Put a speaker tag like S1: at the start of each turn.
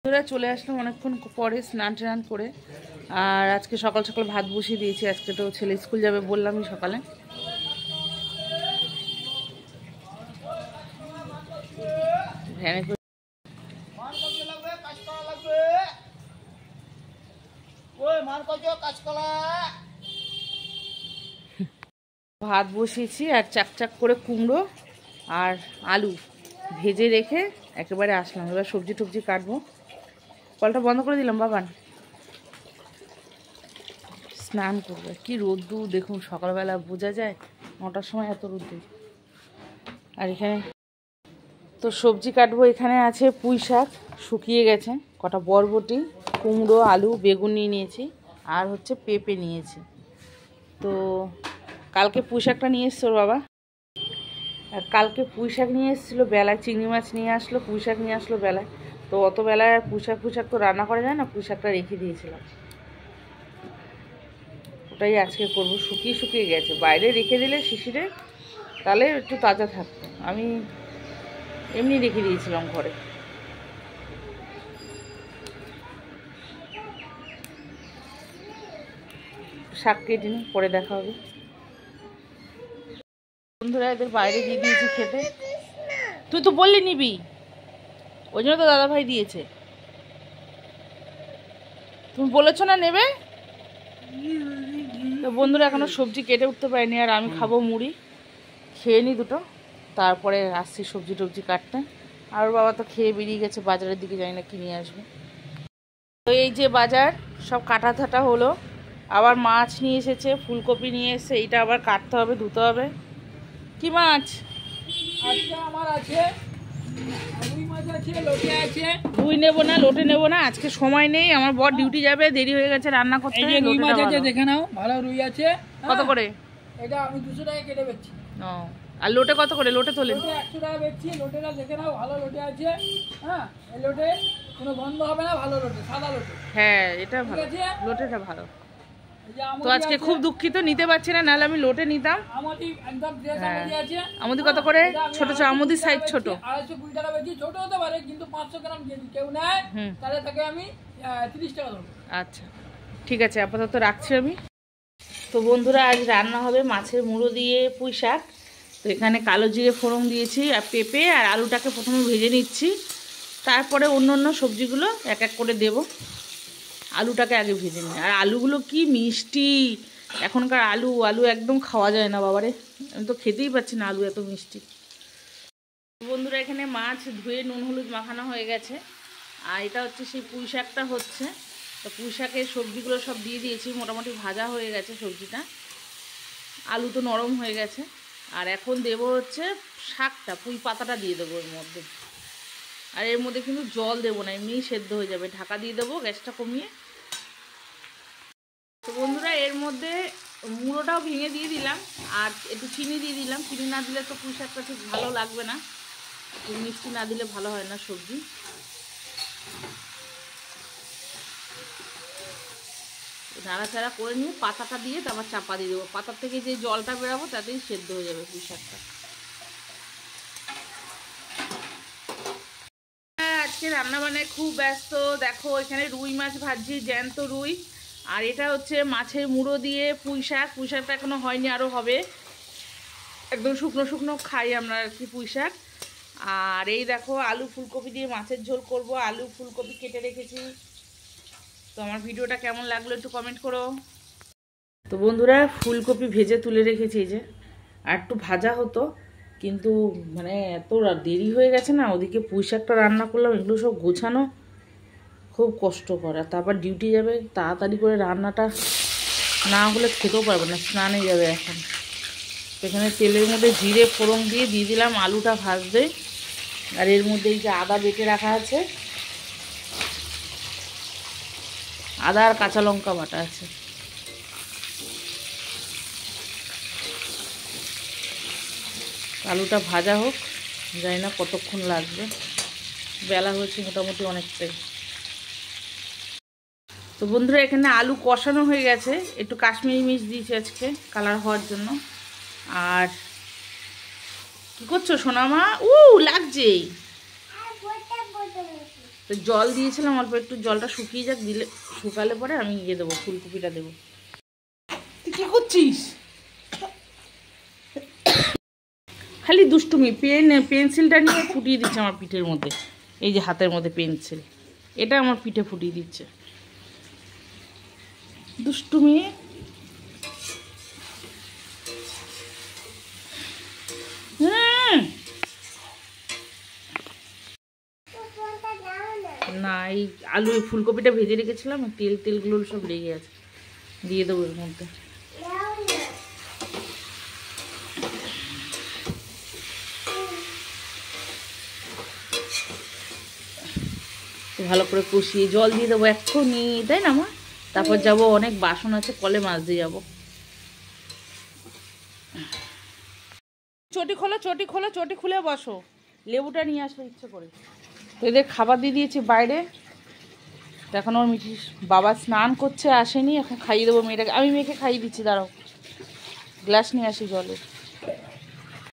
S1: তোরা চলে আসলাম অনেকক্ষণ পরে স্নান টান করে। আর আজকে সকাল সকাল ভাত বসিয়ে দিয়েছি। আজকে তো ছেলে স্কুল যাবে বললামই সকালে। ভ্যানে করে ভাত বসিয়েছি আর চাকচাক করে কুমড়ো আর আলু ভেজে রেখে একেবারে আসলাম। এবার সবজি টবজি কাটবো। কলটা বন্ধ করে দিলাম বাবান। স্নান করবে। কি রোদ্দুর দেখুন, সকালবেলা বোঝা যায় 9টার সময় এত রোদ্দুর। আর এখানে তো সবজি কাটবো। এখানে আছে পুঁই শাক শুকিয়ে গেছে, কটা বরবটি, কুমড়ো, আলু, বেগুন নিয়েছি, আর হচ্ছে পেঁপে নিয়েছি। তো কালকে পুঁই শাকটা নিয়ে এসছো বাবা। আর কালকে পুঁই শাক নিয়ে এসেছিলো বেলায়, চিংড়ি মাছ নিয়ে আসলো, পুঁই শাক নিয়ে আসলো বেলায়। তো অত বেলায় আর পুঁই শাক তো রান্না করা যায় না, পুঁই শাকটা রেখে দিয়েছিলাম। ওটাই আজকে করবো। শুকিয়ে গেছে, বাইরে রেখে দিলে শিশিরে তাহলে একটু তাজা থাকতো। আমি এমনি রেখে দিয়েছিলাম ঘরে। শাক কেটে নিই, পরে দেখা হবে। বন্ধুরা এদের বাইরে দিয়ে দিয়েছি খেতে। তুই তো বললি নিবি, ওই জন্য তো দাদা ভাই দিয়েছে। তুমি বলেছো না নেবে। তো বন্ধুরা এখনো সবজি কেটে উঠতে পারিনি। আর আমি খাবো মুড়ি, খেয়ে নিই দুটো, তারপরে আসছি সবজি টবজি কাটতে। আর বাবা তো খেয়ে বেরিয়ে গেছে বাজারের দিকে, জানি না কি নিয়ে আসবে। তো এই যে বাজার সব কাটা থাটা হলো। আবার মাছ নিয়ে এসেছে, ফুলকপি নিয়ে এসেছে, এইটা আবার কাটতে হবে, ধুতে হবে। কি মাছ?
S2: আজকে আমার আছে রুই মাছ আছে, লোটে আছে।
S1: রুই নেবো না, লোটে নেবো না, আজকে সময় নেই। আমার বর ডিউটি যাবে, দেরি হয়ে গেছে রান্না করতে।
S2: এই যে রুই মাছ আছে, দেখে নাও, ভালো রুই আছে।
S1: কত করে?
S2: এটা আমি 200 টাকা কেটে বেচছি।
S1: ও, আর লোটে কত করে? লোটে তোলেন?
S2: লোটে 100 টাকা বেচছি। লোটেটা দেখে নাও, ভালো লোটে আছে। হ্যাঁ, এই লোটে কোনো গন্ধ হবে না, ভালো লোটে, সাদা লোটে।
S1: হ্যাঁ, এটা ভালো, লোটেটা ভালো।
S2: এই যে
S1: তো আজকে খুব দুঃখিত নিতে পারছি না, নাহলে আমি লোটে নিতাম।
S2: আমদি একদম ফ্রেশ আমদি আছে।
S1: আমদি কত করে? ছোট ছোট আমদি সাইজ ছোট
S2: 250 টাকা বেচি। ছোট হতে পারে, কিন্তু 500 গ্রাম যদি কেউ নেয় তাহলে তাকে আমি 30 টাকা দেবো।
S1: আচ্ছা ঠিক আছে, আপাতত রাখছি আমি। তো বন্ধুরা আজ রান্না হবে মাছের মুড়ো দিয়ে পুঁই শাক। তো এখানে কালো জিরে ফোড়ন দিয়েছি, আর পেঁপে আর আলুটাকে প্রথমে ভেজে নিচ্ছি, তারপরে অন্য অন্য সবজিগুলো এক এক করে দেব। আলুটাকে আগে ভেজে নিই। আর আলুগুলো কি মিষ্টি এখনকার আলু। আলু একদম খাওয়া যায় না বাবারে, আমি তো খেতেই পাচ্ছি না আলু এত মিষ্টি। বন্ধুরা এখানে মাছ ধুয়ে নুন হলুদ মাখানো হয়ে গেছে। আর এটা হচ্ছে সেই পুঁই শাকটা হচ্ছে। তো পুঁই শাকের সবজিগুলো সব দিয়ে দিয়েছি, মোটামুটি ভাজা হয়ে গেছে সবজিটা। আলু তো নরম হয়ে গেছে। আর এখন দেবো হচ্ছে শাকটা, পুঁই পাতাটা দিয়ে দেবো এর মধ্যে। আর এর মধ্যে কিন্তু জল দেবো না, এমনিই সেদ্ধ হয়ে যাবে। ঢাকা দিয়ে দেবো গ্যাসটা কমিয়ে। তো বন্ধুরা এর মধ্যে মুড়োটাও ভেঙে দিয়ে দিলাম, আর একটু চিনি দিয়ে দিলাম। চিনি না দিলে তো পুঁই শাকটা ঠিক ভালো লাগবে না, মিষ্টি না দিলে ভালো হয় না সবজি। নাড়াচাড়া করে নিয়ে পাতাটা দিয়ে তারপর চাপা দিয়ে দেবো। পাতার থেকে যে জলটা বেরাবো তাতেই সেদ্ধ হয়ে যাবে পুঁই শাকটা। আজকে রান্নাবান্নায় খুব ব্যস্ত। দেখো এখানে রুই মাছ ভাজছি, জ্যান্ত রুই। আর এটা হচ্ছে মাছের মুড়ো দিয়ে পুঁই শাক। পুঁই শাকটা এখনো হয়নি, আরও হবে। একদম শুকনো শুকনো খাই আমরা আর কি পুঁই শাক। আর এই দেখো আলু ফুলকপি দিয়ে মাছের ঝোল করব। আলু ফুলকপি কেটে রেখেছি। তো আমার ভিডিওটা কেমন লাগলো একটু কমেন্ট করো। তো বন্ধুরা ফুলকপি ভেজে তুলে রেখেছি যে, আর একটু ভাজা হতো, কিন্তু মানে এত দেরি হয়ে গেছে না। ওদিকে পুঁই শাকটা রান্না করলাম, এগুলো সব গোছানো খুব কষ্টকর। আর তারপর ডিউটি যাবে, তাড়াতাড়ি করে রান্নাটা না হলে খেতেও পারবে না, স্নানে যাবে এখন। এখানে তেলের মধ্যে জিরে ফোড়ন দিয়ে দিলাম আলুটা ভাজতে। আর এর মধ্যে এই যে আদা বেটে রাখা আছে, আদা আর কাঁচা লঙ্কা বাটা আছে। আলুটা ভাজা হোক, জানি না কতক্ষণ লাগবে, বেলা হয়েছে মোটামুটি অনেকটাই। তো বন্ধুরা এখানে আলু কষানো হয়ে গেছে, একটু কাশ্মীরি মির্চ দিয়েছি আজকে কালার হওয়ার জন্য। আর কি করছো সোনামা? লাগছে। তো জল দিয়েছিলাম অল্প একটু, জলটা শুকিয়ে যাক, দিলে শুকালে পরে আমি দেবো, ফুলকপিটা দেবো। তুই কী করছিস? খালি দুষ্টুমি, পেন্সিলটা নিয়ে ফুটিয়ে দিচ্ছে আমার পিঠের মধ্যে। এই যে হাতের মধ্যে পেন্সিল, এটা আমার পিঠে ফুটিয়ে দিচ্ছে, দুষ্টুমি। না, এই আলু ফুলকপিটা ভেজে রেখেছিলাম, তেলগুলো সব লেগে আছে, দিয়ে দেবো এর মধ্যে। ভালো করে কষিয়ে জল দিয়ে দেবো এক্ষুনি, তাই না মা? তারপর যাব, অনেক বাসন আছে, কলে মাছ দিয়ে যাবো। চটি খোলো, চটি খোলো, চটি খুলে বসো, লেবুটা নিয়ে আসো ইচ্ছে করে। তো এদের খাবার দিয়ে দিয়েছি বাইরে, এখন ওর মিঠির বাবা স্নান করছে, আসেনি, এখন খাইয়ে দেবো মেয়েটাকে। আমি মেয়েকে খাইয়ে দিচ্ছি, দাঁড়াও, গ্লাস নিয়ে আসি জলের।